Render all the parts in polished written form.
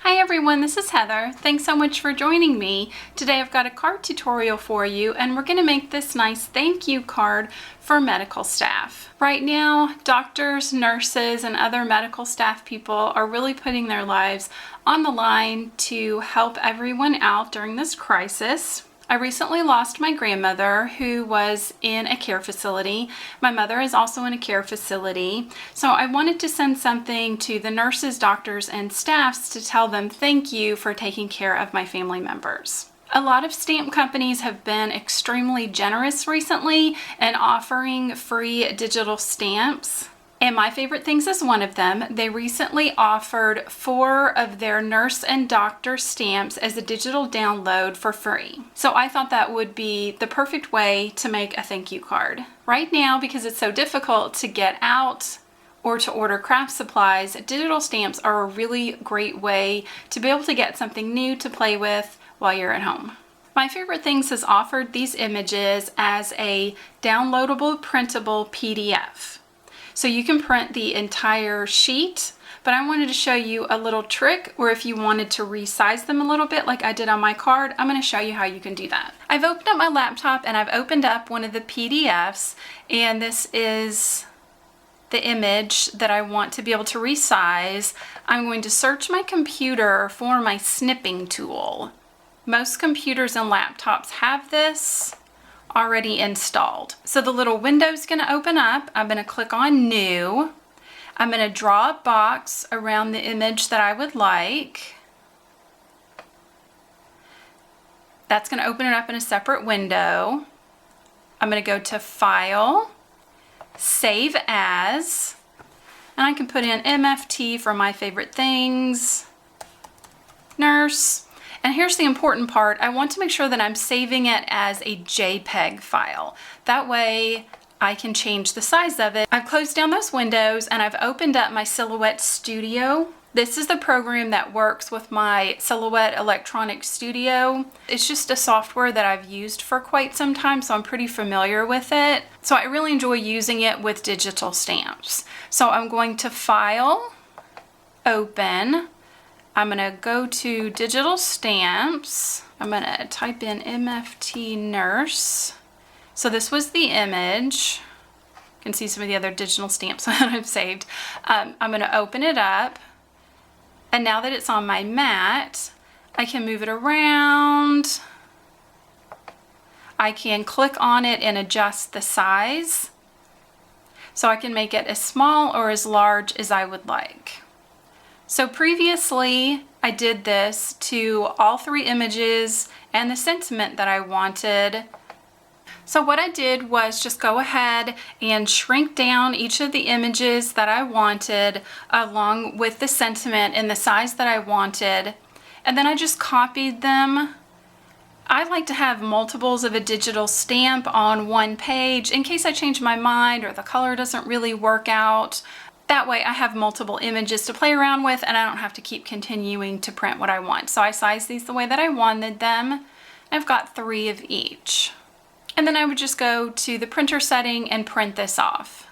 Hi everyone, this is Heather. Thanks so much for joining me. Today I've got a card tutorial for you and we're going to make this nice thank you card for medical staff. Right now, doctors, nurses, and other medical staff people are really putting their lives on the line to help everyone out during this crisis. I recently lost my grandmother who was in a care facility. My mother is also in a care facility. So I wanted to send something to the nurses, doctors, and staffs to tell them thank you for taking care of my family members. A lot of stamp companies have been extremely generous recently in offering free digital stamps. And My Favorite Things is one of them. They recently offered 4 of their nurse and doctor stamps as a digital download for free. So I thought that would be the perfect way to make a thank you card. Right now, because it's so difficult to get out or to order craft supplies, digital stamps are a really great way to be able to get something new to play with while you're at home. My Favorite Things has offered these images as a downloadable printable PDF. So you can print the entire sheet, but I wanted to show you a little trick where if you wanted to resize them a little bit like I did on my card, I'm going to show you how you can do that. I've opened up my laptop and I've opened up one of the PDFs, and this is the image that I want to be able to resize. I'm going to search my computer for my snipping tool. Most computers and laptops have this already installed. So the little window is going to open up. I'm going to click on New. I'm going to draw a box around the image that I would like. That's going to open it up in a separate window. I'm going to go to File, Save As, and I can put in MFT for My Favorite Things, Nurse. And here's the important part. I want to make sure that I'm saving it as a JPEG file. That way I can change the size of it. I've closed down those windows and I've opened up my Silhouette Studio. This is the program that works with my Silhouette Electronic Studio. It's just a software that I've used for quite some time, so I'm pretty familiar with it. So I really enjoy using it with digital stamps. So I'm going to File, Open. I'm going to go to Digital Stamps. I'm going to type in MFT Nurse. So this was the image. You can see some of the other digital stamps that I've saved. I'm going to open it up. And now that it's on my mat, I can move it around. I can click on it and adjust the size. So I can make it as small or as large as I would like. So previously I did this to all 3 images and the sentiment that I wanted. So what I did was just go ahead and shrink down each of the images that I wanted along with the sentiment in the size that I wanted. And then I just copied them. I like to have multiples of a digital stamp on one page in case I change my mind or the color doesn't really work out. That way I have multiple images to play around with and I don't have to keep continuing to print what I want. So I sized these the way that I wanted them. I've got 3 of each. And then I would just go to the printer setting and print this off.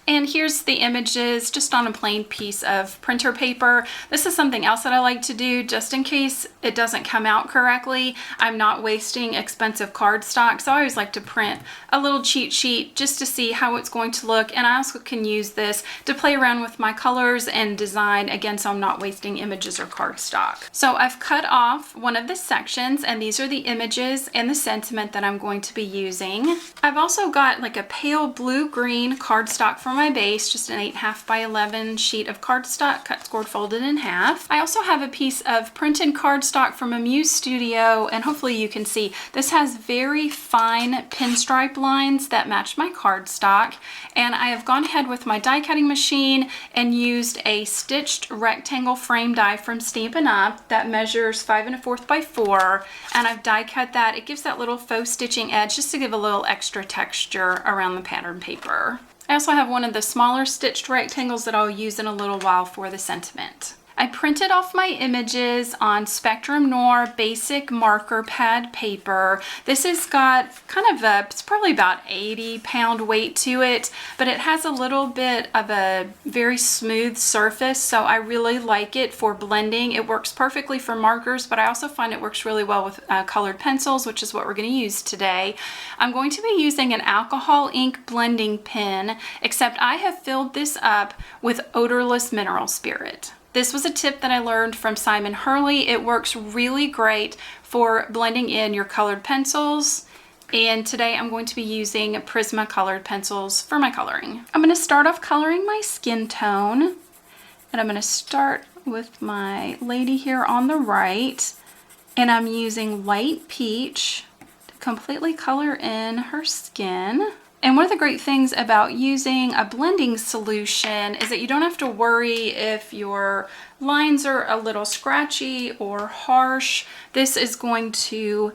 And here's the images just on a plain piece of printer paper. This is something else that I like to do just in case it doesn't come out correctly. I'm not wasting expensive cardstock, so I always like to print a little cheat sheet just to see how it's going to look. And I also can use this to play around with my colors and design, again, so I'm not wasting images or cardstock. So I've cut off one of the sections, and these are the images and the sentiment that I'm going to be using. I've also got like a pale blue-green cardstock for my base, just an 8.5 by 11 sheet of cardstock, cut, scored, folded in half. I also have a piece of printed cardstock from a Muse Studio, and hopefully you can see this has very fine pinstripe lines that match my cardstock. And I have gone ahead with my die cutting machine and used a stitched rectangle frame die from Stampin' Up! That measures 5 1/4 by 4, and I've die cut that. It gives that little faux stitching edge just to give a little extra texture around the pattern paper. I also have one of the smaller stitched rectangles that I'll use in a little while for the sentiment. I printed off my images on Spectrum Noir basic marker pad paper. This has got kind of a, it's probably about 80-pound weight to it, but it has a little bit of a very smooth surface, so I really like it for blending. It works perfectly for markers, but I also find it works really well with colored pencils, which is what we're going to use today. I'm going to be using an alcohol ink blending pen, except I have filled this up with odorless mineral spirit. This was a tip that I learned from Simon Hurley. It works really great for blending in your colored pencils. And today I'm going to be using Prismacolor pencils for my coloring. I'm going to start off coloring my skin tone. And I'm going to start with my lady here on the right. And I'm using light peach to completely color in her skin. And one of the great things about using a blending solution is that you don't have to worry if your lines are a little scratchy or harsh. This is going to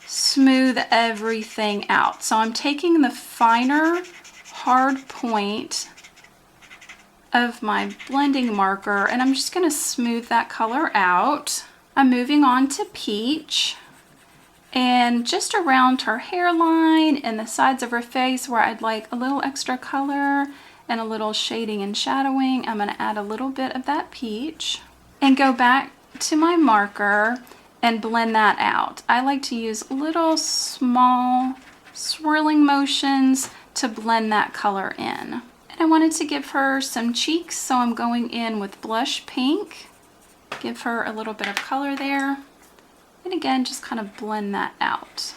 smooth everything out. So I'm taking the finer hard point of my blending marker and I'm just going to smooth that color out. I'm moving on to peach. And just around her hairline and the sides of her face where I'd like a little extra color and a little shading and shadowing, I'm going to add a little bit of that peach and go back to my marker and blend that out. I like to use little small swirling motions to blend that color in. And I wanted to give her some cheeks, so I'm going in with blush pink. Give her a little bit of color there. And again, just kind of blend that out.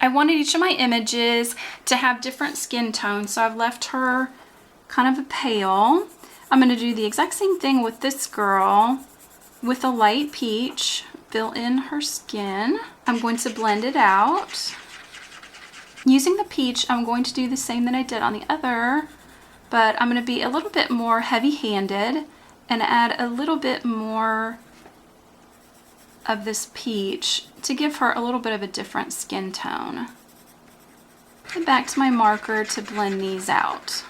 I wanted each of my images to have different skin tones, so I've left her kind of a pale. I'm going to do the exact same thing with this girl with a light peach. Fill in her skin. I'm going to blend it out. Using the peach, I'm going to do the same that I did on the other, but I'm going to be a little bit more heavy-handed and add a little bit more of this peach to give her a little bit of a different skin tone. And back to my marker to blend these out.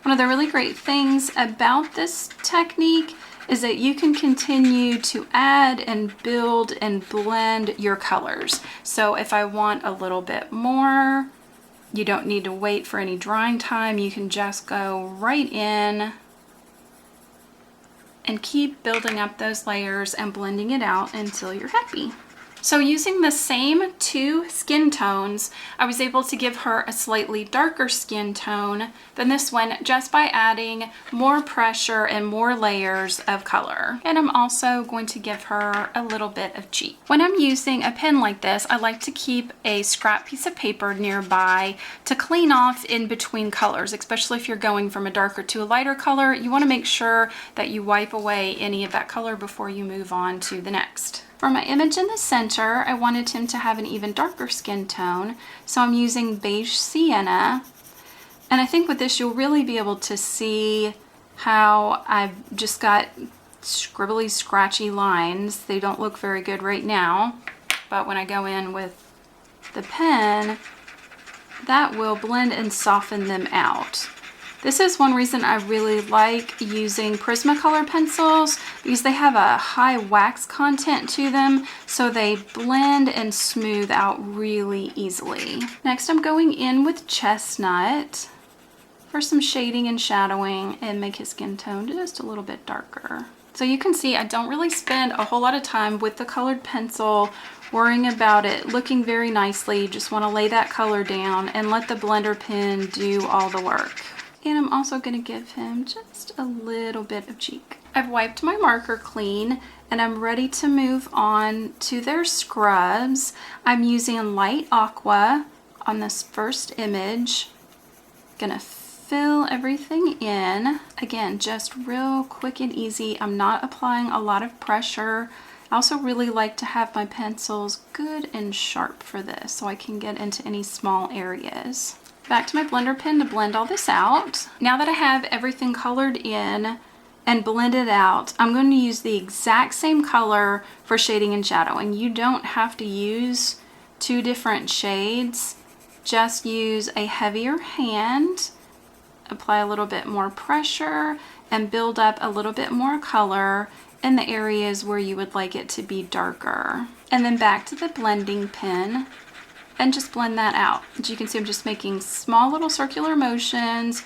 One of the really great things about this technique is that you can continue to add and build and blend your colors. So if I want a little bit more, you don't need to wait for any drying time. You can just go right in and keep building up those layers and blending it out until you're happy. So using the same two skin tones, I was able to give her a slightly darker skin tone than this one just by adding more pressure and more layers of color. And I'm also going to give her a little bit of cheek. When I'm using a pen like this, I like to keep a scrap piece of paper nearby to clean off in between colors, especially if you're going from a darker to a lighter color. You want to make sure that you wipe away any of that color before you move on to the next. For my image in the center, I wanted him to have an even darker skin tone, so I'm using beige sienna. And I think with this, you'll really be able to see how I've just got scribbly, scratchy lines. They don't look very good right now, but when I go in with the pen, that will blend and soften them out. This is one reason I really like using Prismacolor pencils, because they have a high wax content to them, so they blend and smooth out really easily. Next, I'm going in with chestnut for some shading and shadowing and make his skin tone just a little bit darker. So you can see I don't really spend a whole lot of time with the colored pencil worrying about it looking very nicely. You just want to lay that color down and let the blender pen do all the work. And I'm also going to give him just a little bit of cheek. I've wiped my marker clean and I'm ready to move on to their scrubs. I'm using light aqua on this first image. Gonna fill everything in. Again, just real quick and easy. I'm not applying a lot of pressure. I also really like to have my pencils good and sharp for this so I can get into any small areas. Back to my blender pen to blend all this out. Now that I have everything colored in and blended out, I'm going to use the exact same color for shading and shadowing. You don't have to use two different shades. Just use a heavier hand apply a little bit more pressure and build up a little bit more color in the areas where you would like it to be darker. And then back to the blending pen and just blend that out. As you can see, I'm just making small little circular motions,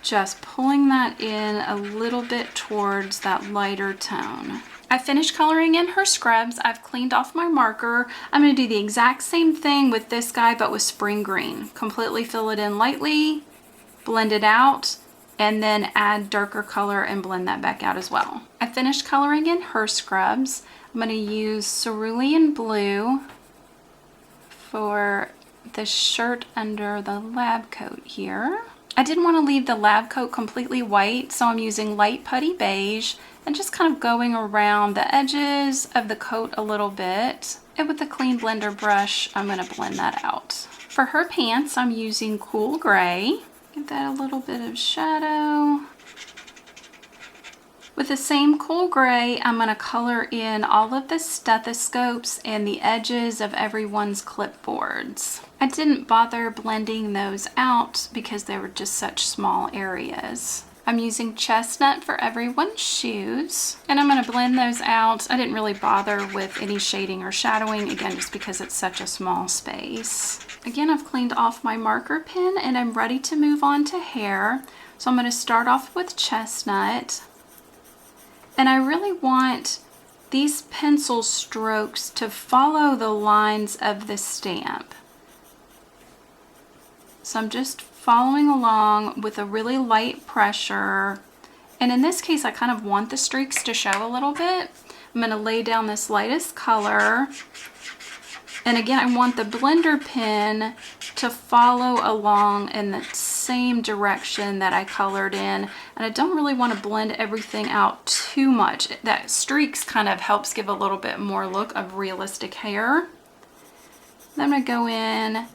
just pulling that in a little bit towards that lighter tone. I finished coloring in her scrubs. I've cleaned off my marker. I'm going to do the exact same thing with this guy, but with spring green. Completely fill it in lightly, blend it out, and then add darker color and blend that back out as well. I finished coloring in her scrubs. I'm going to use cerulean blue for the shirt under the lab coat here. I didn't want to leave the lab coat completely white, so I'm using light putty beige and just kind of going around the edges of the coat a little bit. And with a clean blender brush, I'm going to blend that out. For her pants, I'm using cool gray. Give that a little bit of shadow. With the same cool gray, I'm going to color in all of the stethoscopes and the edges of everyone's clipboards. I didn't bother blending those out because they were just such small areas. I'm using chestnut for everyone's shoes, and I'm going to blend those out. I didn't really bother with any shading or shadowing, again, just because it's such a small space. Again, I've cleaned off my marker pen and I'm ready to move on to hair. So I'm going to start off with chestnut. And I really want these pencil strokes to follow the lines of the stamp. So I'm just following along with a really light pressure. And in this case, I kind of want the streaks to show a little bit. I'm going to lay down this lightest color. And again, I want the blender pen to follow along in the same direction that I colored in. And I don't really want to blend everything out too much. That streaks kind of helps give a little bit more look of realistic hair. Then I'm going to go in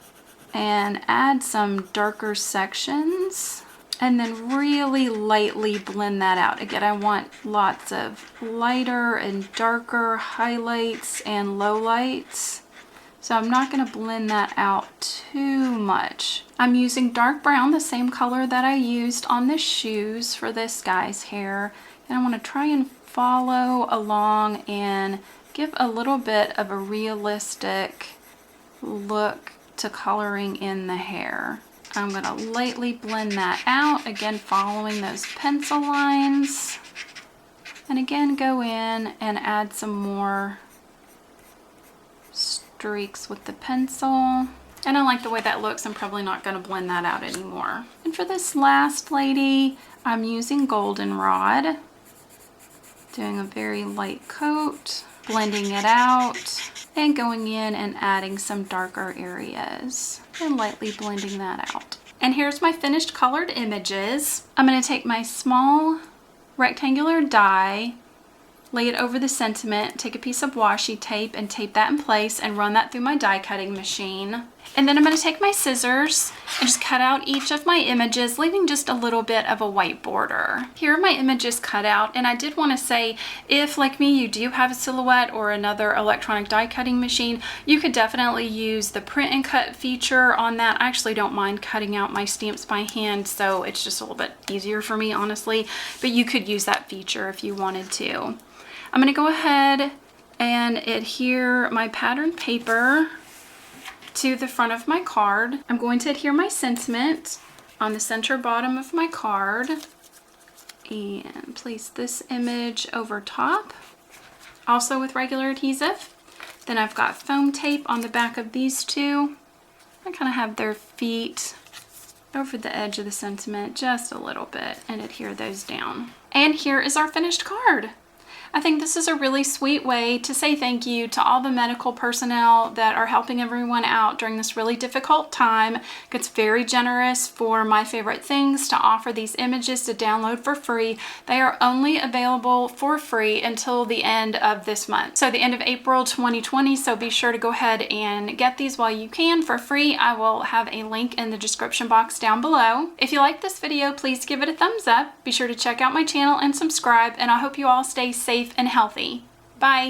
and add some darker sections and then really lightly blend that out. Again, I want lots of lighter and darker highlights and lowlights. So I'm not going to blend that out too much. I'm using dark brown, the same color that I used on the shoes for this guy's hair. And I want to try and follow along and give a little bit of a realistic look to coloring in the hair. I'm going to lightly blend that out, again following those pencil lines. And again go in and add some more streaks with the pencil. And I like the way that looks. I'm probably not going to blend that out anymore. And for this last lady, I'm using goldenrod, doing a very light coat, blending it out, and going in and adding some darker areas and lightly blending that out. And here's my finished colored images. I'm going to take my small rectangular die, lay it over the sentiment, take a piece of washi tape and tape that in place and run that through my die cutting machine. And then I'm going to take my scissors and just cut out each of my images, leaving just a little bit of a white border. Here are my images cut out, and I did want to say, if like me you do have a Silhouette or another electronic die cutting machine, you could definitely use the print and cut feature on that. I actually don't mind cutting out my stamps by hand, so it's just a little bit easier for me, honestly, but you could use that feature if you wanted to. I'm going to go ahead and adhere my pattern paper to the front of my card. I'm going to adhere my sentiment on the center bottom of my card and place this image over top, also with regular adhesive. Then I've got foam tape on the back of these two. I kind of have their feet over the edge of the sentiment just a little bit and adhere those down. And here is our finished card. I think this is a really sweet way to say thank you to all the medical personnel that are helping everyone out during this really difficult time. It's very generous for My Favorite Things to offer these images to download for free. They are only available for free until the end of this month, so the end of April 2020, so be sure to go ahead and get these while you can for free. I will have a link in the description box down below. If you like this video, please give it a thumbs up. Be sure to check out my channel and subscribe, and I hope you all stay safe and healthy. Bye.